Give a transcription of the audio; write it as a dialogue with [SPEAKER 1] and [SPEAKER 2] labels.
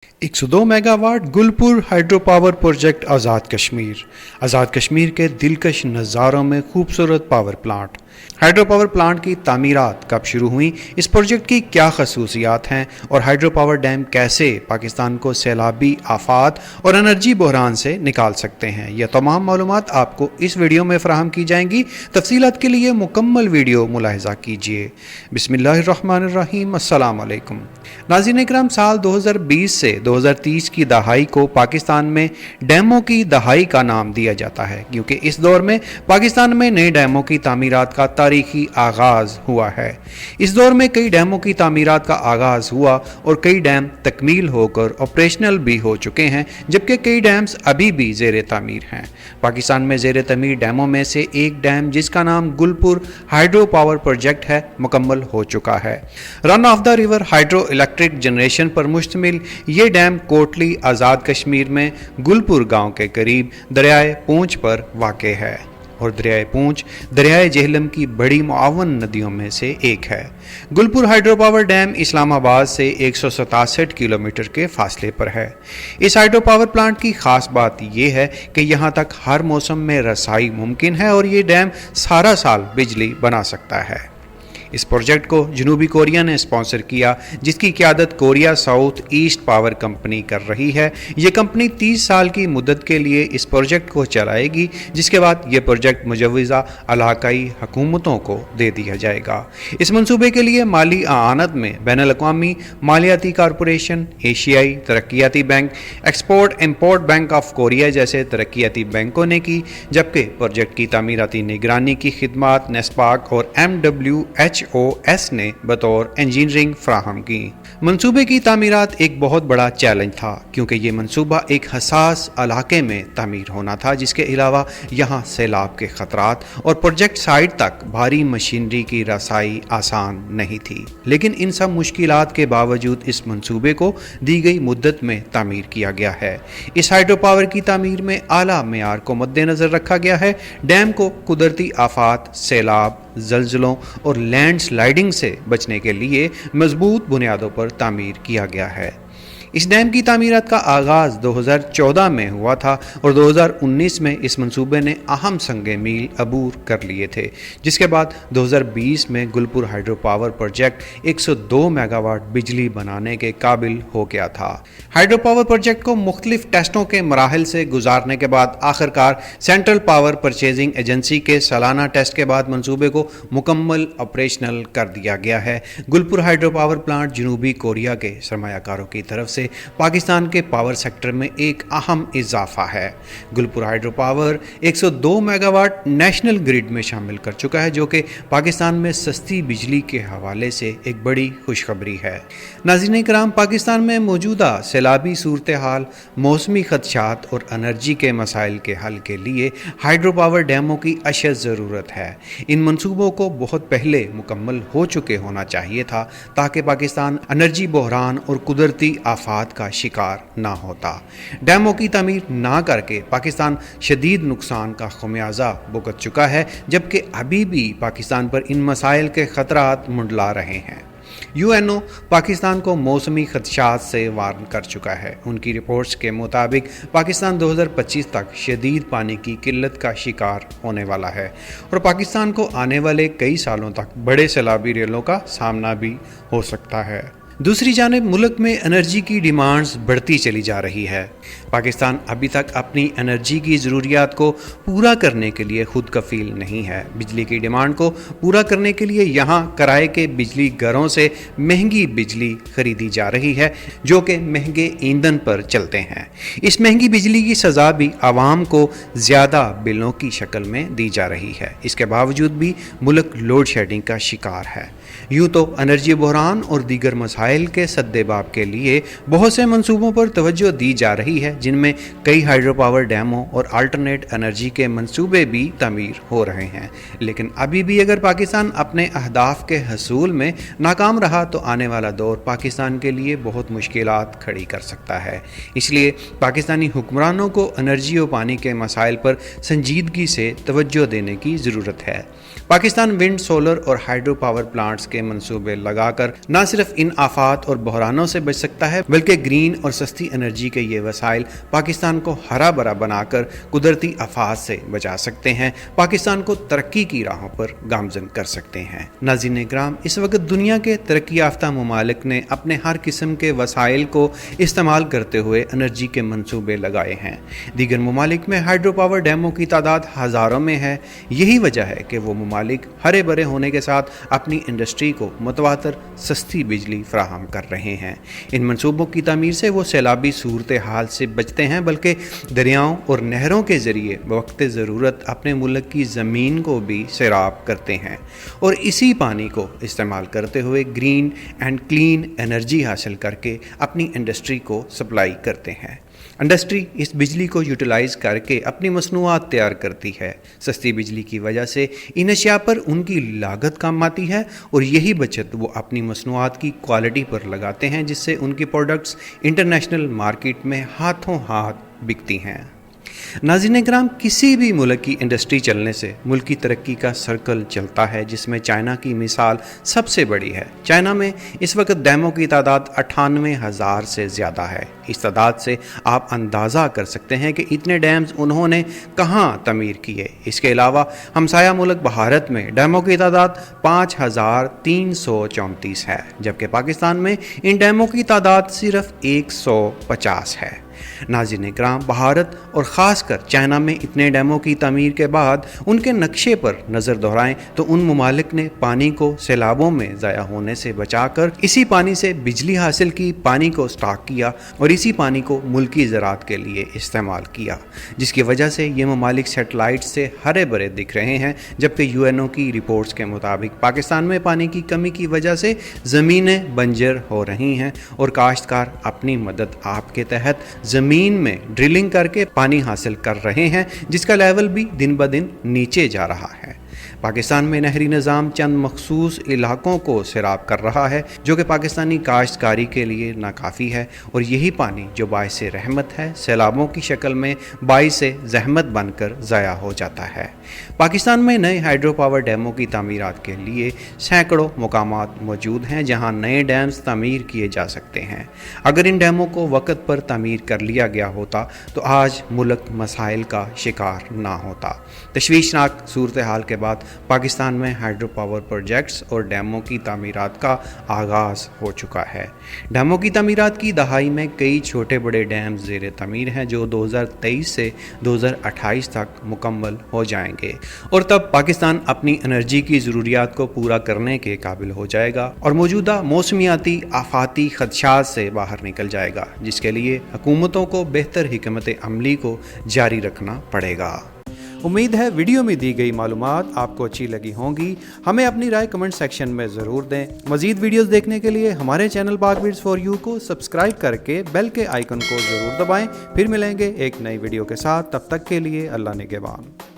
[SPEAKER 1] 102 megawatt Gulpur hydro power project Azad Kashmir के दिलकश नज़ारों में खूबसूरत power plant. Hydro power plant की तामीरात कब शुरू हुई, इस प्रोजेक्ट की क्या खसूसियात हैं और हाइड्रो पावर डैम कैसे पाकिस्तान को सैलाबी आफात और एनर्जी बहरान से निकाल सकते हैं, यह तमाम मालूमात आपको इस वीडियो में फराहम की जाएंगी। तफसीलात के लिए मुकम्मल वीडियो मुलाहिजा कीजिए। बिस्मिल्लाहिर्रहमानिर्रहीम। अस्सलाम वालेकुम नाज़रीन इकराम, साल 2020 से 2030 की दहाई को पाकिस्तान में डैमों की दहाई का नाम दिया जाता है, क्योंकि इस दौर में पाकिस्तान में नए डैमों की तामीरात का तारीखी आगाज़ हुआ है। इस दौर में कई डैमों की तामीरात का आगाज़ हुआ और कई डैम तकमील होकर ऑपरेशनल भी हो चुके हैं, जबकि कई डैम्स अभी भी ज़ेर तामीर हैं। पाकिस्तान में ज़ेर तमीर डैमों में से एक डैम, जिसका नाम गुलपुर हाइड्रो पावर प्रोजेक्ट है, मुकम्मल हो चुका है। Run of the river hydro electric generation पर मुश्तमिल ये डैम कोटली आज़ाद कश्मीर में गुलपुर गांव के करीब दरियाए पूंछ पर वाक़े है और दरियाए पूंछ दरियाए जेहलम की बड़ी मुआवन नदियों में से एक है। Gulpur hydro power dam Islamabad से 167 किलोमीटर के फासले पर है। इस हाइड्रो पावर प्लांट की खास बात यह है कि यहाँ तक हर मौसम में रसाई मुमकिन है और ये डैम सारा साल बिजली बना सकता है। इस प्रोजेक्ट को जनूबी कोरिया ने स्पॉन्सर किया, जिसकी क़यादत Korea south east power company कर रही है। ये कंपनी 30 साल की मुद्दत के लिए इस प्रोजेक्ट को चलाएगी, जिसके बाद ये प्रोजेक्ट मुजव्वज़ा इलाकाई हुकूमतों को दे दिया जाएगा। इस मंसूबे के लिए माली आनत में बैनुल-अक़वामी मालियाती कॉरपोरेशन, एशियाई तरक्याती bank, export import bank of Korea जैसे तरक्याती बैंकों ने की, जबकि प्रोजेक्ट की तामीराती निगरानी की खिदमात नेस्पाक और MWHOS ने बतौर इंजीनियरिंग फ्राहम की। मंसूबे की तामीरात एक बहुत बड़ा चैलेंज था, क्योंकि ये मंसूबा एक हसास इलाके में तामीर होना था, जिसके अलावा यहाँ सैलाब के खतरात और प्रोजेक्ट साइट तक भारी मशीनरी की रसाई आसान नहीं थी। लेकिन इन सब मुश्किलात के बावजूद इस मंसूबे को दी गई मुद्दत में तामीर किया गया है। इस हाइड्रो पावर की तामीर में आला मेयार को मद्देनज़र रखा गया है। डैम को कुदरती आफात, सैलाब, ज़लज़लों और लैंड स्लाइडिंग से बचने के लिए मजबूत बुनियादों पर तामीर किया गया है। इस डैम की तामीरात का आगाज़ 2014 में हुआ था और 2019 में इस मंसूबे ने अहम संगे मील अबूर कर लिए थे, जिसके बाद 2020 में Gulpur hydro power project 102 megawatt बिजली बनाने के काबिल हो गया था। हाइड्रो पावर प्रोजेक्ट को मुख्तलिफ टेस्टों के मराहल से गुजारने के बाद आखिरकार सेंट्रल पावर परचेजिंग एजेंसी के सालाना टेस्ट के बाद मंसूबे को मुकम्मल ऑपरेशनल कर दिया गया है। गुलपुर हाइड्रो पावर प्लांट जनूबी कोरिया के सरमायाकारों की तरफ से पाकिस्तान के पावर सेक्टर में एक अहम इजाफा है। Gulpur hydro power 102 megawatt national grid में शामिल कर चुका है, जो कि पाकिस्तान में सस्ती बिजली के हवाले से एक बड़ी खुशखबरी है। नाज़रीन इकराम, पाकिस्तान में मौजूदा सैलाबी सूरत हाल, मौसमी खदशात और एनर्जी के मसाइल के हल के लिए हाइड्रो पावर डैमों की अशद ज़रूरत है। इन मंसूबों को बहुत पहले मुकम्मल हो चुके होना चाहिए था, ताकि पाकिस्तान एनर्जी बहरान और कुदरती आफात का शिकार ना होता। डैमों की तामीर ना करके पाकिस्तान शदीद नुकसान का खमियाजा भुगत चुका है, जबकि अभी भी पाकिस्तान पर इन मसाइल के खतरात मुंडला रहे हैं। UNO पाकिस्तान को मौसमी खदशात से वार्न कर चुका है। उनकी रिपोर्ट्स के मुताबिक पाकिस्तान 2025 तक शदीद पानी की किल्लत का शिकार होने वाला है और पाकिस्तान को आने वाले कई सालों तक बड़े सैलाबी रेलों का सामना भी हो सकता है। दूसरी जानिब मुल्क में एनर्जी की डिमांड्स बढ़ती चली जा रही है। पाकिस्तान अभी तक अपनी एनर्जी की ज़रूरियात को पूरा करने के लिए खुद कफ़ील नहीं है। बिजली की डिमांड को पूरा करने के लिए यहाँ किराए के बिजली घरों से महंगी बिजली खरीदी जा रही है, जो कि महंगे ईंधन पर चलते हैं। इस महंगी बिजली की सज़ा भी आवाम को ज़्यादा बिलों की शक्ल में दी जा रही है। इसके बावजूद भी मुल्क लोड शेडिंग का शिकार है। यूँ तो एनर्जी बहरान और दीगर मसाइल के सद्देबाब के लिए बहुत से मंसूबों पर तवज्जो दी जा रही है, जिनमें कई हाइड्रो पावर डैमों और अल्टरनेट एनर्जी के मंसूबे भी तामीर हो रहे हैं। लेकिन अभी भी अगर पाकिस्तान अपने अहदाफ के हसूल में नाकाम रहा तो आने वाला दौर पाकिस्तान के लिए बहुत मुश्किलात खड़ी कर सकता है। इसलिए पाकिस्तानी हुक्मरानों को एनर्जी और पानी के मसाइल पर संजीदगी से तवज्जो देने की ज़रूरत है। पाकिस्तान विंड, सोलर और हाइड्रो पावर प्लांट्स के के मंसूबे लगाकर न सिर्फ इन आफात और बहरानों से बच सकता है बल्कि ग्रीन और सस्ती एनर्जी के ये वसाइल पाकिस्तान को हरा भरा बनाकर कुदरती आफात से बचा सकते हैं, पाकिस्तान को तरक्की की राहों पर गामजन कर सकते हैं। नाज़रीन इकराम, इस वक्त दुनिया के तरक्की याफ्ता ममालिक ने अपने हर किस्म के वसाइल को इस्तेमाल करते हुए एनर्जी के मंसूबे लगाए हैं। दीगर ममालिक में हाइड्रो पावर डैमों की तादाद हज़ारों में है। यही वजह है कि वो ममालिक हरे भरे होने के साथ अपनी इंडस्ट्री को मुतवातर सस्ती बिजली फराहम कर रहे हैं। इन मंसूबों की तामीर से वो सैलाबी सूरत हाल से बचते हैं बल्कि दरियाओं और नहरों के ज़रिए वक्त ज़रूरत अपने मुल्क की ज़मीन को भी सैराब करते हैं और इसी पानी को इस्तेमाल करते हुए ग्रीन एंड क्लीन एनर्जी हासिल करके अपनी इंडस्ट्री को सप्लाई करते हैं। इंडस्ट्री इस बिजली को यूटिलाइज़ करके अपनी मसनूआत तैयार करती है। सस्ती बिजली की वजह से इन अशिया पर उनकी लागत कम आती है और यही बचत वो अपनी मसनूआत की क्वालिटी पर लगाते हैं, जिससे उनकी प्रोडक्ट्स इंटरनेशनल मार्केट में हाथों हाथ बिकती हैं। नाज़रीन इकराम, किसी भी मुल्क की इंडस्ट्री चलने से मुल्क की तरक्की का सर्कल चलता है, जिसमें चाइना की मिसाल सबसे बड़ी है। चाइना में इस वक्त डैमों की तादाद 98,000 से ज़्यादा है। इस तादाद से आप अंदाज़ा कर सकते हैं कि इतने डैम्स उन्होंने कहाँ तमीर किए। इसके अलावा हमसाया मुल्क भारत में डैमों की तादाद 5,334 है, जबकि पाकिस्तान में इन डैमों की तादाद सिर्फ 150 है। नाज़रीन इकराम, भारत और ख़ासकर चाइना में इतने डैमों की तमीर के बाद उनके नक्शे पर नज़र दोहराएं तो उन ममालिक ने पानी को सैलाबों में ज़ाया होने से बचाकर इसी पानी से बिजली हासिल की, पानी को स्टॉक किया और इसी पानी को मुल्की ज़राअत के लिए इस्तेमाल किया, जिसकी वजह से ये ममालिक सेटेलाइट से हरे भरे दिख रहे हैं। जबकि यूएनओ की रिपोर्ट्स के मुताबिक पाकिस्तान में पानी की कमी की वजह से ज़मीनें बंजर हो रही हैं और काश्तकार अपनी मदद आपके तहत ज़मीन में ड्रिलिंग करके पानी हासिल कर रहे हैं, जिसका लेवल भी दिन ब दिन नीचे जा रहा है। पाकिस्तान में नहरी निज़ाम चंद मखसूस इलाकों को सैराब कर रहा है, जो कि पाकिस्तानी काश्तकारी के लिए नाकाफ़ी है और यही पानी जो बाइस रहमत है, सैलाबों की शक्ल में बाइस ज़हमत बनकर ज़ाया हो जाता है। पाकिस्तान में नए हाइड्रो पावर डैमों की तामीरात के लिए सैकड़ों मकामात मौजूद हैं जहां नए डैम्स तामीर किए जा सकते हैं। अगर इन डैमों को वक्त पर तामीर कर लिया गया होता तो आज मुल्क मसाइल का शिकार ना होता। तशवीशनाक सूरत हाल के बाद पाकिस्तान में हाइड्रो पावर प्रोजेक्ट्स और डैमों की तामीरात का आगाज़ हो चुका है। डैमों की तामीरात की दहाई में कई छोटे बड़े डैम ज़ेर तमीर हैं जो 2023 से 2028 तक मुकम्मल हो जाएंगे और तब पाकिस्तान अपनी एनर्जी की ज़रूरियात को पूरा करने के काबिल हो जाएगा और मौजूदा मौसमियाती आफाती खदशात से बाहर निकल जाएगा, जिसके लिए हुकूमतों को बेहतर हिकमत अमली को जारी रखना पड़ेगा। उम्मीद है वीडियो में दी गई मालूमात आपको अच्छी लगी होंगी। हमें अपनी राय कमेंट सेक्शन में ज़रूर दें। मज़ीद वीडियोस देखने के लिए हमारे चैनल पाक बीट्स फॉर यू को सब्सक्राइब करके बेल के आइकन को ज़रूर दबाएं। फिर मिलेंगे एक नई वीडियो के साथ, तब तक के लिए अल्लाह निगहबान।